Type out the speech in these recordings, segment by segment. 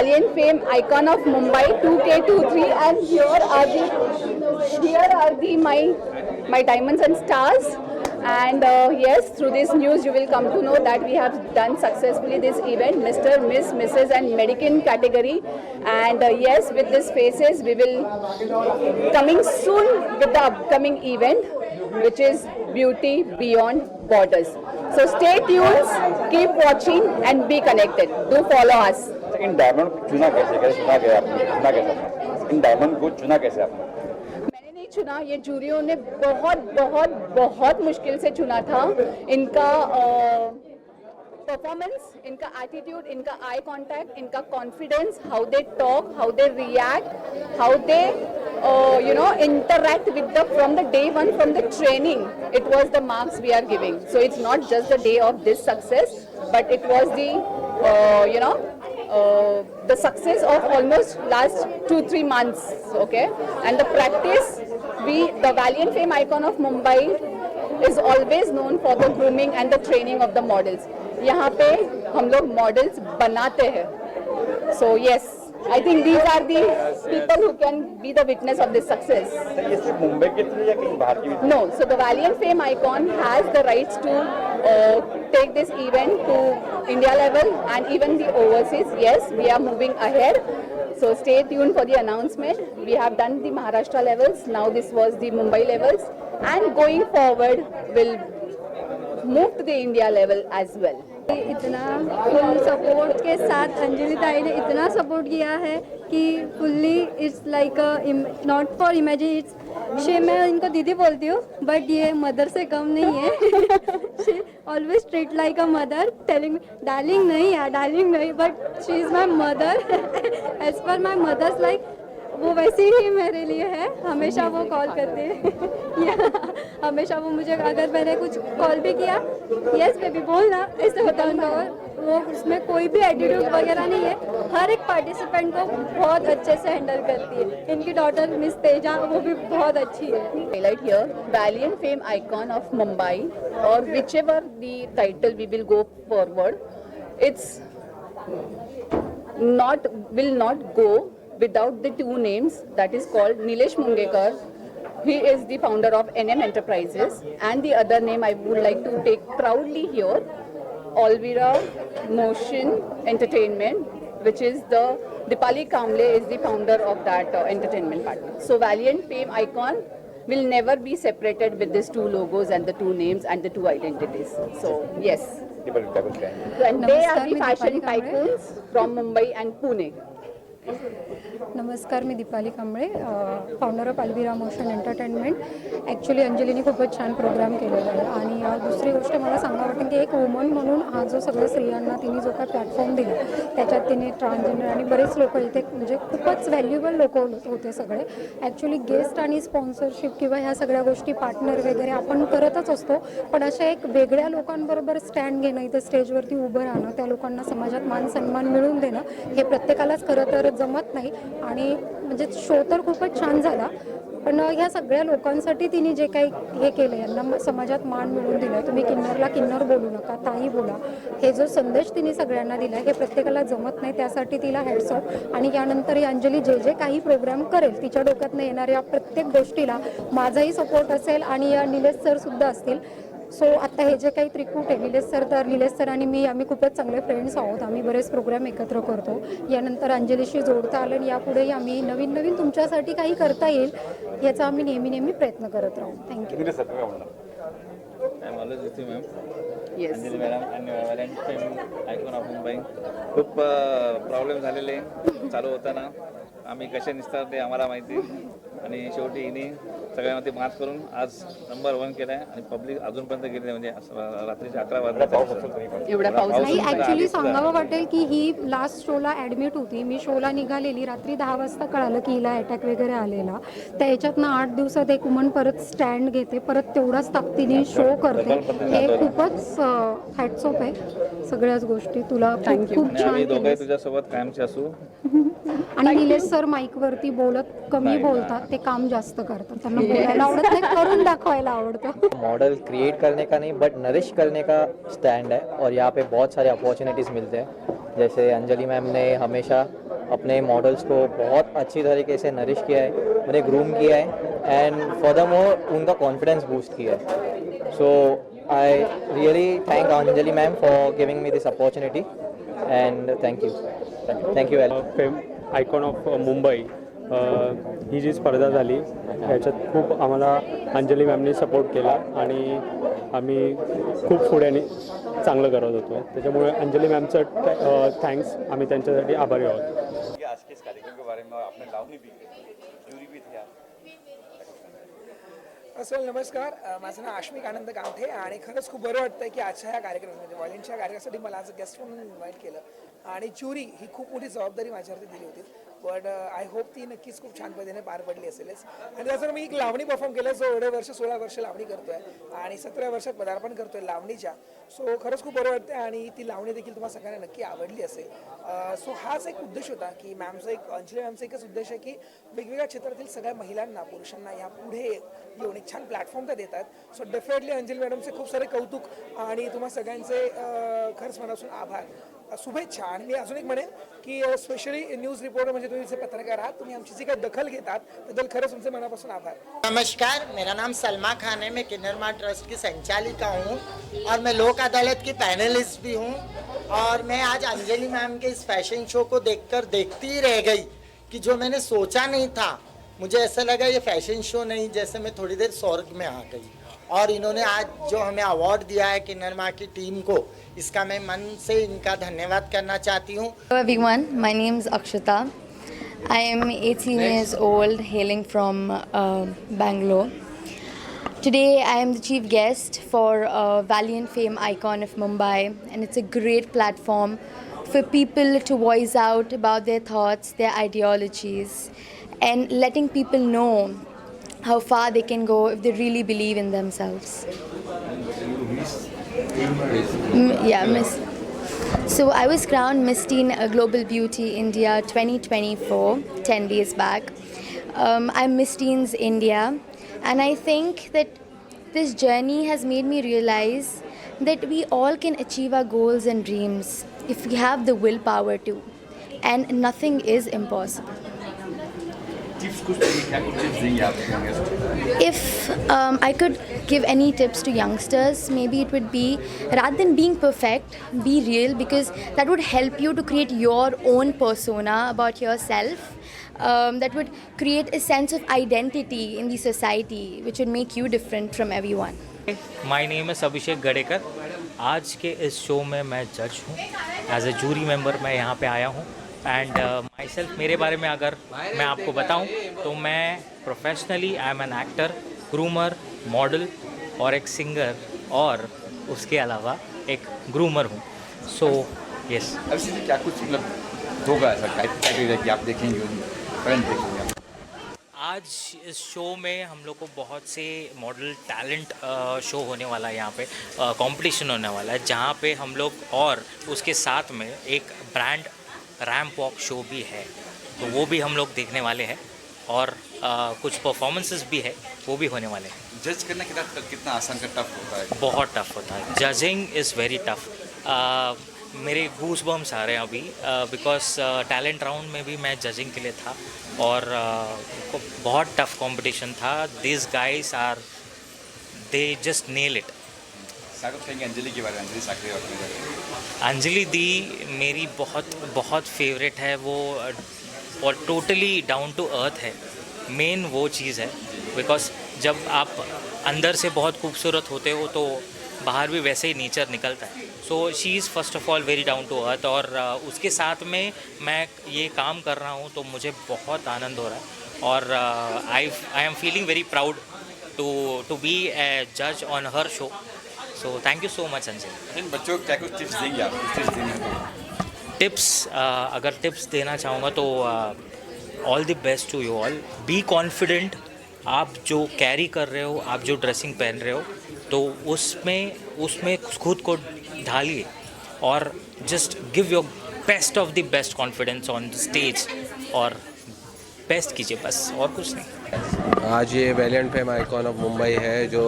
Valiant fame icon of Mumbai 2K23, and here are the my diamonds and stars. And yes, through this news you will come to know that we have done successfully this event, Mr., Miss, Mrs. and Medican category. And yes, with these faces we will coming soon with the upcoming event, which is Beauty Beyond Borders. So stay tuned, keep watching and be connected. Do follow us. In diamond को चुना कैसे चुना गया आपने, चुना कैसे आपने? In diamond को चुना कैसे आपने? मैंने नहीं चुना, ये जूरियों ने बहुत बहुत बहुत मुश्किल से चुना था. इनका परफॉर्मेंस, इनका एटीट्यूड, इनका आई कांटेक्ट, इनका confidence, how they talk, how they react, how they interact with the from the day one, from the training. It was the marks we are giving. So it's not just the day of this success, but it was the the success of almost last 2-3 months. Okay, and the practice, the Valiant fame icon of Mumbai is always known for the grooming and the training of the models. यहाँ पे हम लोग models बनाते हैं. So yes, I think these are the people who can be the witness of this success. ये सिर्फ मुंबई के लिए या कहीं बाहर की भी? No, so the Valiant fame icon has the rights to take this event to India level and even the overseas. Yes, we are moving ahead. So stay tuned for the announcement. We have done the Maharashtra levels. Now this was the Mumbai levels, and going forward we'll move to the India level as well. इतना full support के साथ अंजलि ताई ने इतना support किया है कि fully it's like not for imagine, it's she, मैं इनको दीदी बोलती हूँ बट ये मदर से कम नहीं है. She always treat like a mother, telling darling नहीं यार, डार्लिंग नहीं, but she is my mother. As per my mother's like वो वैसे ही मेरे लिए है. हमेशा वो कॉल करते हैं या हमेशा वो मुझे, अगर मैंने कुछ कॉल भी किया, यस बेबी बोलना, ऐसे होता है उनका. और वो उसमें कोई भी एटीट्यूड वगैरह नहीं है. हर एक पार्टिसिपेंट को बहुत अच्छे से हैंडल करती है. इनकी डॉटर मिस तेजा, वो भी बहुत अच्छी है. Highlight here, Valiant fame icon of Mumbai, or whichever the title we will go forward, it's will not go without the two names, that is called Nilesh Mungekar. He is the founder of NM Enterprises, and the other name I would like to take proudly here, Alvira Motion Entertainment, which is the Dipali Kamble is the founder of that entertainment partner. So Valiant fame icon will never be separated with these two logos and the two names and the two identities. So yes, and they are the fashion tycoons from Mumbai and Pune. नमस्कार, मी Deepali Kamble, founder of Alvira motion entertainment. Actually अंजलीने खूपच छान programme केलेला आहे. आणि दुसरी गोष्ट मला सांगावं वाटेल की एक वुमन म्हणून हा जो सगळ्या स्त्रियांना तिने जो काय प्लॅटफॉर्म दिला, त्याच्यात तिने ट्रान्सजेंडर आणि बरेच लोक इथे, म्हणजे खूपच व्हॅल्युएबल लोक होते सगळे. ॲक्च्युली गेस्ट आणि स्पॉन्सरशिप किंवा ह्या सगळ्या गोष्टी पार्टनर वगैरे आपण करतच असतो, पण अशा एक वेगळ्या लोकांबरोबर स्टँड घेणं, इथं स्टेजवरती उभं राहणं, त्या लोकांना समाजात मान सन्मान मिळवून देणं, हे प्रत्येकालाच खरं तर जमत नाही. आणि म्हणजे शो तर खूपच छान झाला, पण ह्या सगळ्या लोकांसाठी तिने जे काही हे केलं, यांना समाजात मान मिळवून दिलं. तुम्ही किन्नरला किन्नर बोलू नका, ताई बोला, हे जो संदेश तिने सगळ्यांना दिला, हे प्रत्येकाला जमत नाही. त्यासाठी तिला हॅट्स ऑफ. आणि यानंतर ही अंजली जे जे काही प्रोग्राम करेल, तिच्या डोक्यातनं येणाऱ्या प्रत्येक गोष्टीला माझाही सपोर्ट असेल आणि या निलेश सर सुद्धा असतील. सो आता हे जे काही त्रिकूट आहे, निलेश सर आणि मी, आम्ही खूपच चांगले फ्रेंड्स आहोत. आम्ही बरेच प्रोग्राम एकत्र करतो. यानंतर अंजलीशी जोडता आलं आणि यापुढेही आम्ही नवीन नवीन तुमच्यासाठी काही करता येईल याचा आम्ही नेहमी प्रयत्न करत राहू. थँक्यू. Yes. अंजली मॅडम आणि व्हॅलेंट फेम आयकॉन ऑफ मुंबई. खूप प्रॉब्लेम झालेले चालू होताना, आम्ही कसे निसतात ते आम्हाला माहिती. आणि शेवटी हिने सगळ्यांमध्ये मार्च करून आज नंबर 1 केलाय. आणि पब्लिक अजूनपर्यंत गेली, म्हणजे रात्रीचे 11 वाजता एवढा पाऊस नाही. ॲक्च्युली सांगावं वाटेल की ही लास्ट शोला ॲडमिट होती. मी शोला निघालेली रात्री 10 वाजता कळालं की हिला अटॅक वगैरे आलेला. त्या ह्याच्यातनं 8 दिवसात एक वुमन परत स्टँड घेते, परत तेवढाच ताकदीने शो करते. हे खूपच हॅट्स ऑफ आहे सगळ्याच गोष्टी. तुला खूप छान दोघे तुझ्यासोबत कायमचे असू. आणि निलेश सर माईकवरती बोलत कमी बोलतात, ते काम जास्त करतात. त्यांना बोलायला आवडत नाही, करून दाखवायला आवडतं. मॉडल क्रिएट करने का नहीं बट नरिश करने का स्टैंड है और यहाँ पे बहुत सारे अपॉर्चुनिटीज़ मिलते हैं. जैसे अंजलि मैम ने हमेशा अपने मॉडल्स को बहुत अच्छी तरीके से नरिश किया है, उन्हें ग्रूम किया है एंड फर्दरमोर उनका कॉन्फिडेंस बूस्ट किया है. So I really thank Anjali ma'am for giving me this opportunity and thank you well. Fame icon of Mumbai ही जी स्पर्धा झाली ह्याच्यात खूप आम्हाला अंजली मॅमनी सपोर्ट केला आणि आम्ही खूप पुढे चांगलं करत होतो. त्याच्यामुळे अंजली मॅमचं थँक्स, आम्ही त्यांच्यासाठी आभारी आहोत. ये आज के इस कार्यक्रम के बारे में आपने लावणी भी की, ज्यूरी भी थे आप. असं नमस्कार, माझं नाव आश्मिक आनंद गांठे आणि खरंच खूप बरं वाटतं की आजच्या ह्या कार्यक्रमात म्हणजे व्हॉलेंटच्या कार्यक्रमासाठी मला आज गेस्ट म्हणून इन्व्हाइट केलं आणि ज्युरी ही खूप मोठी जबाबदारी माझ्यावरती दिली होती. बट आय होप ती नक्कीच खूप छान पद्धतीने पार पडली असेलच. आणि त्याचं मी एक लावणी परफॉर्म केलं, जो एवढे वर्ष 16 वर्ष लावणी करतोय आणि 17 वर्षात पदार्पण करतोय लावणीच्या. सो खरंच खूप बरं वाटतं आणि ती लावणी देखील तुम्हाला सगळ्यांना नक्की आवडली असेल. सो हाच एक उद्देश होता की मॅमचा एक अंजली मॅमचा एकच उद्देश आहे की वेगवेगळ्या क्षेत्रातील सगळ्या महिलांना पुरुषांना या पुढे येऊन एक छान प्लॅटफॉर्म त्या देतात. सो डेफिनेटली अंजली मॅडमचे खूप सारे कौतुक आणि तुम्हा सगळ्यांचे खरंच मनापासून आभार, शुभेच्छा. आणि मी अजून एक म्हणेन की स्पेशली न्यूज रिपोर्टर म्हणजे तुम्ही जे पत्रकार आहात, तुम्ही आमची जी काही दखल घेतात त्याबद्दल खरंच तुमचे मनापासून आभार. नमस्कार, मेरा नाम सलमा खान है. मैं किन्नर ट्रस्ट की संचालिका हूँ और मैं लोक अदालत की पैनलिस्ट भी हूँ. और मैं आज अंजलि मैम के इस फैशन शो को देखकर देखती ही रह गई कि जो मैंने सोचा नहीं था, मुझे ऐसा लगा ये फैशन शो नहीं, जैसे मैं थोड़ी देर स्वर्ग में आ गई. और इन्होंने आज जो हमें अवार्ड दिया है किन्नर माँ की टीम को, इसका मैं मन से इनका धन्यवाद करना चाहती हूँ. Hello everyone, my name is Akshita. I am 18 years old, hailing from Bangalore. Today I am the chief guest for Valiant Fame Icon of Mumbai, and it's a great platform for people to voice out about their thoughts, their ideologies, and letting people know how far they can go if they really believe in themselves. Miss. So I was crowned Miss Teen Global Beauty India 2024, 10 days back. I'm Miss Teens India, and I think that this journey has made me realize that we all can achieve our goals and dreams if we have the willpower to, and nothing is impossible. If I could give any tips to youngsters, maybe it would be, rather than being perfect, be real, because that would help you to create your own persona about yourself. That would create a sense of identity in the society, which would make you different from everyone. My name है अभिषेक गडेकर. आज के इस show में मैं जज हूँ. As a jury member मैं यहाँ पे आया हूँ. एंड माई सेल्फ, मेरे बारे में अगर मैं आपको बताऊं तो मैं professionally I am an actor, groomer, model और एक सिंगर, और उसके अलावा एक ग्रूमर हूं. So yes. अब सीधे क्या कुछ मतलब होगा ऐसा क्राइटेरिया कि आप देखेंगे देखेंगे? आज इस शो में हम लोग को बहुत से मॉडल टैलेंट शो होने वाला है. यहाँ पे कंपटीशन होने वाला है, जहाँ पे हम लोग, और उसके साथ में एक ब्रांड रैम्प वॉक शो भी है, तो वो भी हम लोग देखने वाले हैं. और कुछ परफॉर्मेंसेस भी है, वो भी होने वाले हैं. जज करना कितना आसान का टफ होता है? बहुत टफ होता है. Judging is very tough. मेरे गूस बम्स आ रहे हैं अभी, बिकॉज टैलेंट राउंड में भी मैं जजिंग के लिए था और बहुत टफ कंपटीशन था. This guys are, they just nail it. Anjali के बारे में, अंजलि साकरे और अंजलि दी मेरी बहुत फेवरेट है. वो और टोटली डाउन टू अर्थ है. मेन वो चीज़ है, बिकॉज जब आप अंदर से बहुत खूबसूरत होते हो तो बाहर भी वैसे ही नेचर निकलता है. So she is first of all very down to earth. और उसके साथ में मैं ये काम कर रहा हूँ तो मुझे बहुत आनंद हो रहा है. और I am feeling very proud to be a जज on her show. So thank you so much Anjali. बच्चों को क्या कुछ टिप्स देंगे आप? टिप्स, अगर टिप्स देना चाहूँगा तो all the best to you all. Be confident. आप जो कैरी कर रहे हो, आप जो ड्रेसिंग पहन रहे हो, तो उसमें खुद को ढालिए और just give your best of the best confidence on the stage, और बेस्ट कीजिए बस, और कुछ नहीं. आज ये valiant fame icon of Mumbai है जो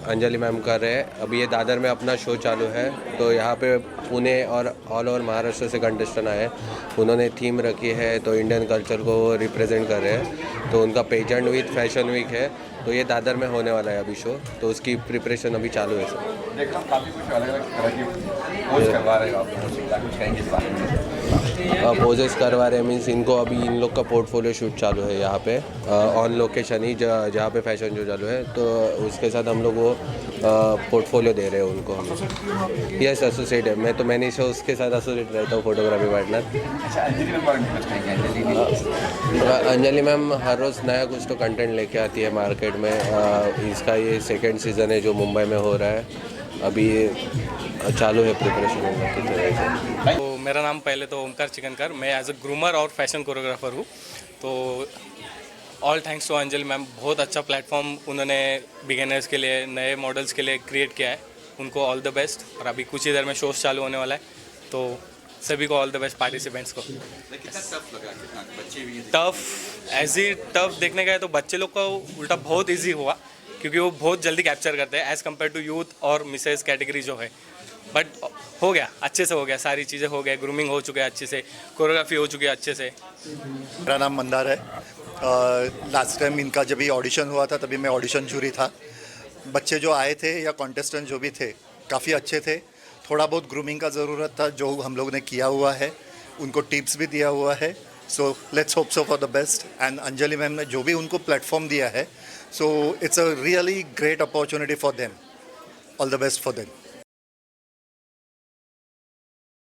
अंजलि मैम कर रहे हैं। अभी ये दादर में अपना शो चालू है, तो यहाँ पे पुणे और ऑल ओवर महाराष्ट्र से कंटेस्टेंट आए। उन्होंने थीम रखी है, तो इंडियन कल्चर को वो रिप्रेजेंट कर रहे हैं। तो उनका पेजेंट विद फैशन वीक है, तो ये दादर में होने वाला है अभी शो, तो उसकी प्रिपरेशन अभी चालू है सर। देखा काफ़ी कुछ अलग अलग तरह की पोस्ट करवा रहे हो आप, कुछ कहेंगे इस बारे में? पोजेस करवा रहे मीन्स इनको अभी इन लोग का पोर्टफोलियो शूट चालू है यहाँ पे ऑन लोकेशन ही, जहाँ पे फैशन शो चालू है, तो उसके साथ हम लोग वो पोर्टफोलियो दे रहे हैं उनको हम। यस एसोसिएट है, मैं तो मैंने से उसके साथ एसोसिएट रहता हूँ, फोटोग्राफी पार्टनर। अच्छा, अंजलि मैम बारे में कुछ कहेंगे? अंजलि मैम हर रोज़ नया कुछ तो कंटेंट लेके आती है मार्केट में। इसका ये सेकेंड सीज़न है जो मुंबई में हो रहा है, अभी चालू है प्रिपरेशन। तो मेरा नाम पहले तो ओमकार चिकनकर, मैं एज अ ग्रूमर और फैशन कोरियोग्राफर हूँ। तो all thanks to Anjali ma'am, बहुत अच्छा प्लेटफॉर्म उन्होंने बिगिनर्स के लिए, नए मॉडल्स के लिए क्रिएट किया है। उनको ऑल द बेस्ट। और अभी कुछ ही देर में शोज चालू होने वाला है, तो सभी को ऑल द बेस्ट पार्टिसिपेंट्स को। टफ देखने गए तो बच्चे लोग को उल्टा बहुत ईजी हुआ, क्योंकि वो बहुत जल्दी कैप्चर करते हैं एज़ कम्पेयर टू यूथ और मिसेज कैटेगरी जो है। बट हो गया, अच्छे से हो गया, सारी चीज़ें हो गया, ग्रूमिंग हो चुके हैं अच्छे से, कोरियोग्राफी हो चुकी है अच्छे से। मेरा नाम मंदार है। लास्ट टाइम इनका जब भी ऑडिशन हुआ था तभी मैं ऑडिशन जूरी था। बच्चे जो आए थे या कॉन्टेस्टेंट जो भी थे काफ़ी अच्छे थे। थोड़ा बहुत ग्रूमिंग का ज़रूरत था जो हम लोग ने किया हुआ है, उनको टिप्स भी दिया हुआ है। So let's hope so for the best. And Anjali ma'am ने जो भी उनको प्लेटफॉर्म दिया है, so it's a really great opportunity for them. All the best for them.